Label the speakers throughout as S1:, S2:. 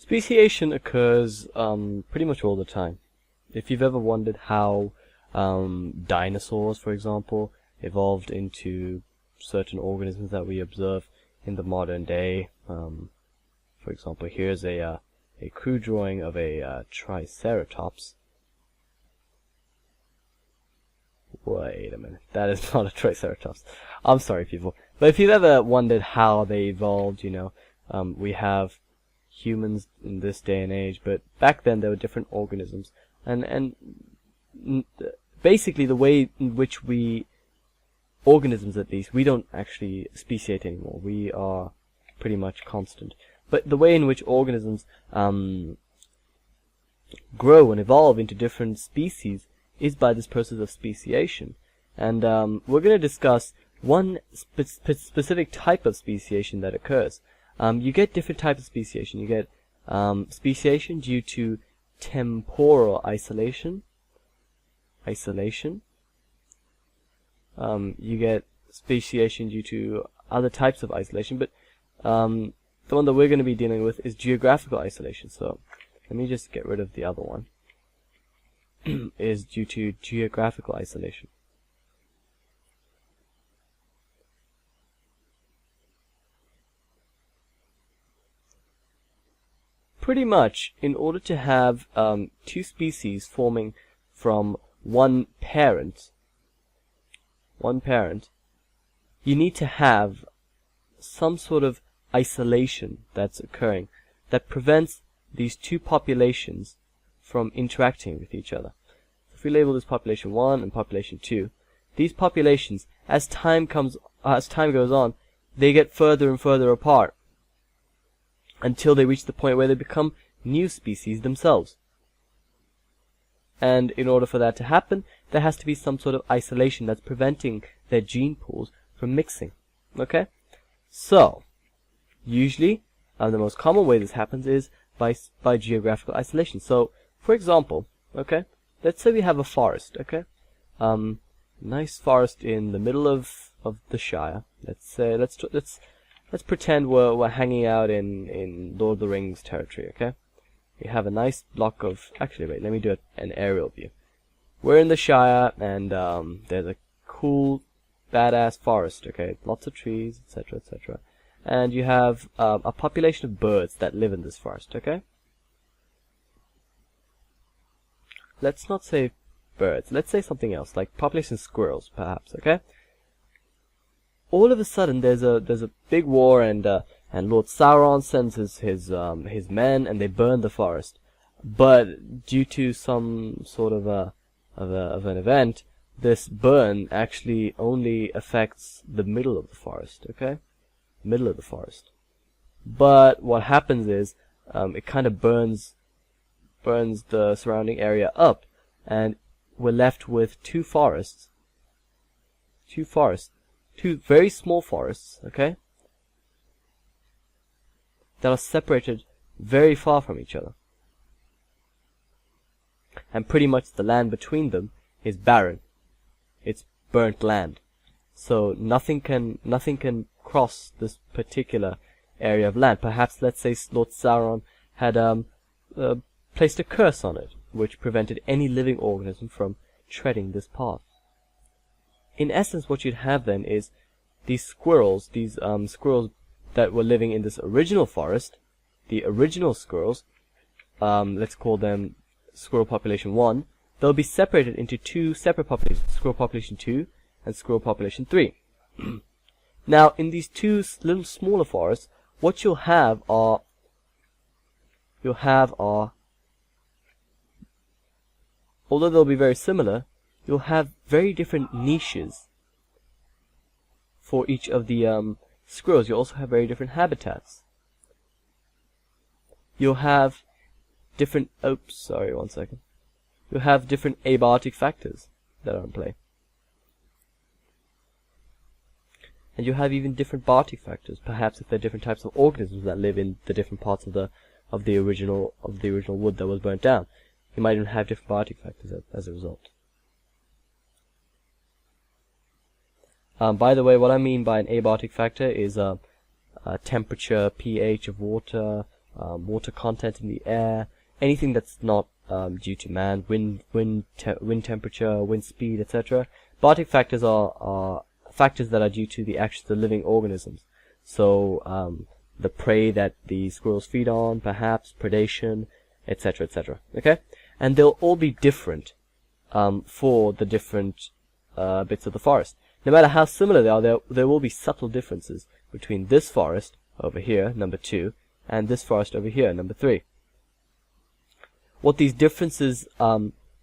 S1: Speciation occurs pretty much all the time. If you've ever wondered how dinosaurs, for example, evolved into certain organisms that we observe in the modern day, for example, here's a crude drawing of a Triceratops. Wait a minute, that is not a Triceratops. I'm sorry, people. But if you've ever wondered how they evolved, we have humans in this day and age, but back then there were different organisms, and basically the way in which organisms at least, we don't actually speciate anymore. We are pretty much constant. But the way in which organisms grow and evolve into different species is by this process of speciation. And we're going to discuss one specific type of speciation that occurs. You get different types of speciation. You get speciation due to temporal isolation. You get speciation due to other types of isolation, but the one that we're going to be dealing with is geographical isolation. So let me just get rid of the other one. Is due to geographical isolation. Pretty much, in order to have two species forming from one parent, you need to have some sort of isolation that's occurring that prevents these two populations from interacting with each other. If we label this population 1 and population 2, these populations, as time goes on, they get further and further apart until they reach the point where they become new species themselves. And in order for that to happen, there has to be some sort of isolation that's preventing their gene pools from mixing. Okay? So, usually, the most common way this happens is by geographical isolation. So, for example, okay, let's say we have a forest, okay? Nice forest in the middle of the Shire. Let's pretend we're hanging out in Lord of the Rings territory, okay? We have a nice block of... Actually, wait, let me do an aerial view. We're in the Shire, and there's a cool, badass forest, okay? Lots of trees, etc., etc. And you have a population of birds that live in this forest, okay? Let's not say birds. Let's say something else, like population of squirrels, perhaps, okay? All of a sudden, there's a big war, and Lord Sauron sends his men, and they burn the forest. But due to some sort of an event, this burn actually only affects the middle of the forest, okay? Middle of the forest. But what happens is, it kind of burns the surrounding area up, and we're left with two very small forests, okay, that are separated very far from each other, and pretty much the land between them is barren. It's burnt land, so nothing can cross this particular area of land. Perhaps, let's say, Lord Sauron had placed a curse on it, which prevented any living organism from treading this path. In essence, what you'd have then is these squirrels that were living in this original forest, the original squirrels, let's call them squirrel population 1, they'll be separated into two separate populations, squirrel population 2 and squirrel population 3. Now, in these two little smaller forests, what you'll have are although they'll be very similar, you'll have very different niches for each of the squirrels. You also have very different habitats. You'll have different... Oops, sorry, one second. You'll have different abiotic factors that are in play. And you have even different biotic factors, perhaps if there are different types of organisms that live in the different parts of the original wood that was burnt down. You might even have different biotic factors as a result. By the way, what I mean by an abiotic factor is temperature, pH of water, water content in the air, anything that's not due to man, wind temperature, wind speed, etc. Biotic factors are factors that are due to the actions of living organisms. So the prey that the squirrels feed on, perhaps predation, etc., etc. Okay, and they'll all be different for the different bits of the forest. No matter how similar they are, there will be subtle differences between this forest over here, number 2, and this forest over here, number 3. What these differences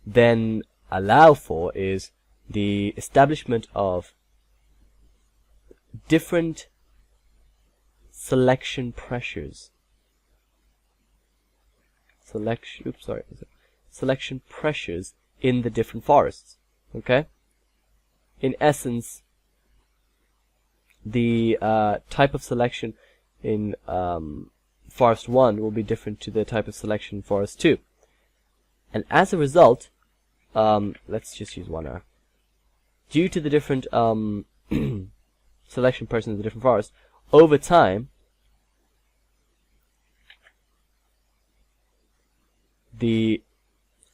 S1: then allow for is the establishment of different selection pressures. Selection pressures in the different forests. Okay? In essence, the type of selection in forest 1 will be different to the type of selection in forest 2. And as a result, let's just use 1 hour. Due to the different selection pressures in the different forests, over time, the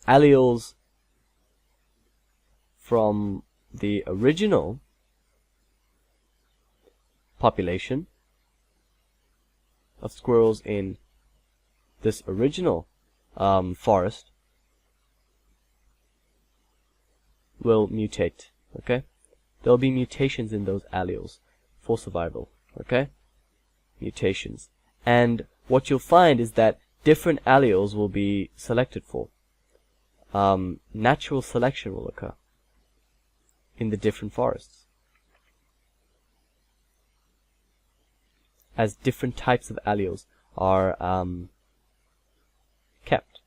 S1: alleles from the original population of squirrels in this original forest will mutate. Okay, there will be mutations in those alleles for survival. Okay, mutations, and what you'll find is that different alleles will be selected for. Natural selection will occur in the different forests as different types of alleles are kept.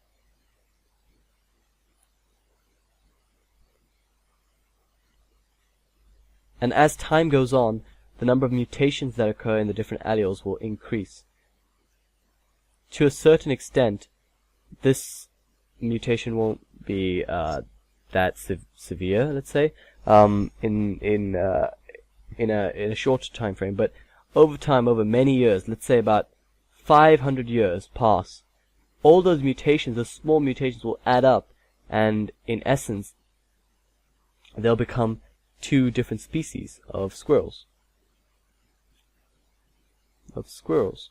S1: And as time goes on, the number of mutations that occur in the different alleles will increase. To a certain extent, this mutation won't be that severe, let's say, in a shorter time frame, but over time, over many years, let's say about 500 years pass, all those mutations, those small mutations, will add up, and in essence, they'll become 2 different species of squirrels. Squirrels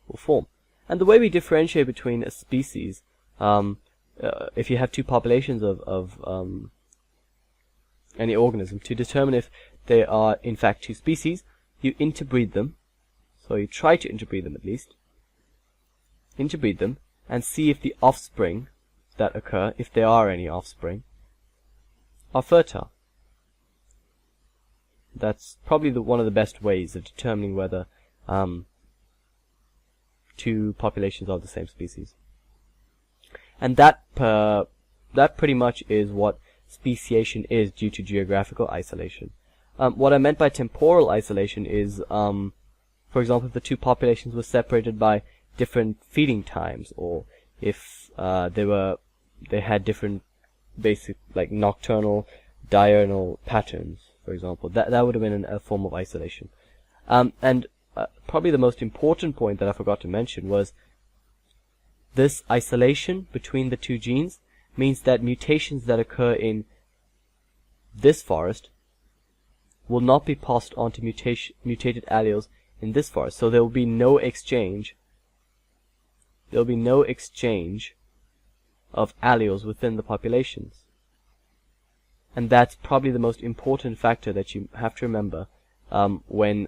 S1: will form. And the way we differentiate between a species, if you have 2 populations of any organism, to determine if they are in fact 2 species, you interbreed them. So you try to interbreed them at least. Interbreed them and see if the offspring that occur, if there are any offspring, are fertile. That's probably one of the best ways of determining whether 2 populations are the same species. And that pretty much is what speciation is due to geographical isolation. What I meant by temporal isolation is, for example, if the 2 populations were separated by different feeding times, or if they had different basic, like, nocturnal, diurnal patterns, for example, that would have been a form of isolation. And probably the most important point that I forgot to mention was this isolation between the 2 genes means that mutations that occur in this forest will not be passed on to mutated alleles in this forest. So there will be no exchange. There will be no exchange of alleles within the populations. And that's probably the most important factor that you have to remember when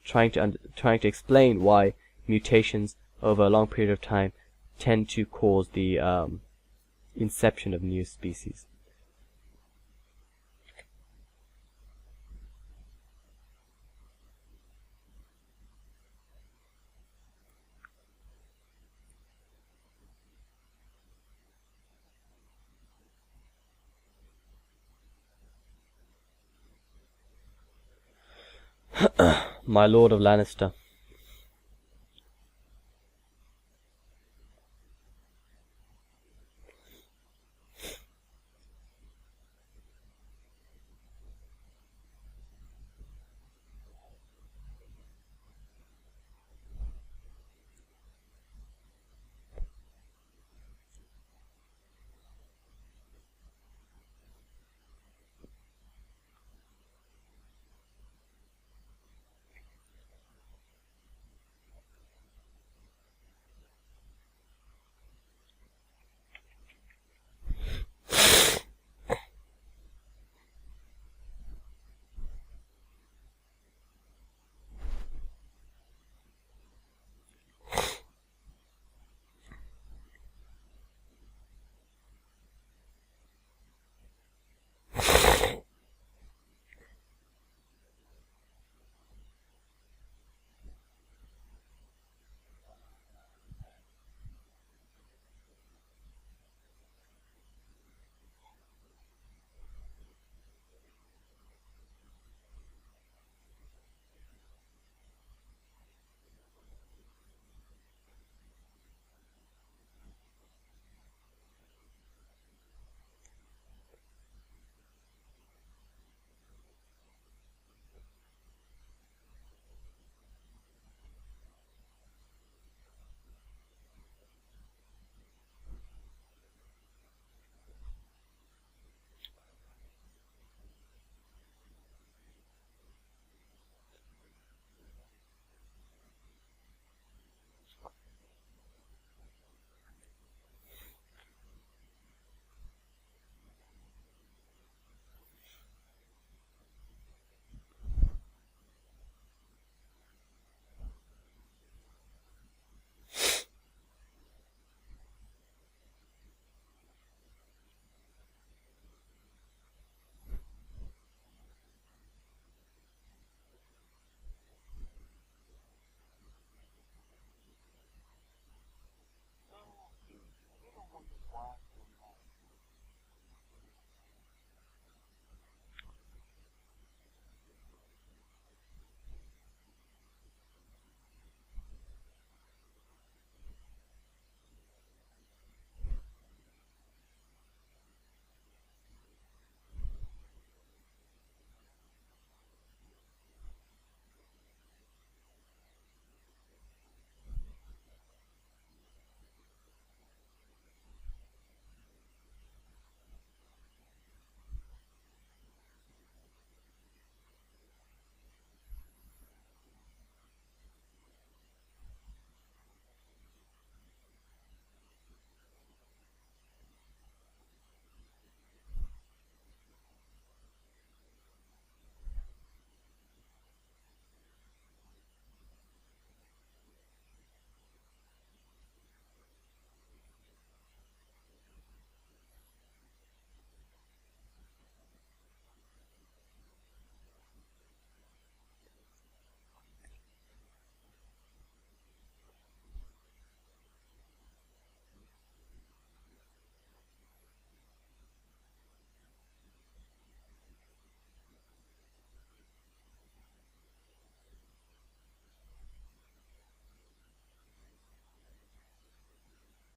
S1: trying to explain why mutations over a long period of time tend to cause the inception of new species. My Lord of Lannister.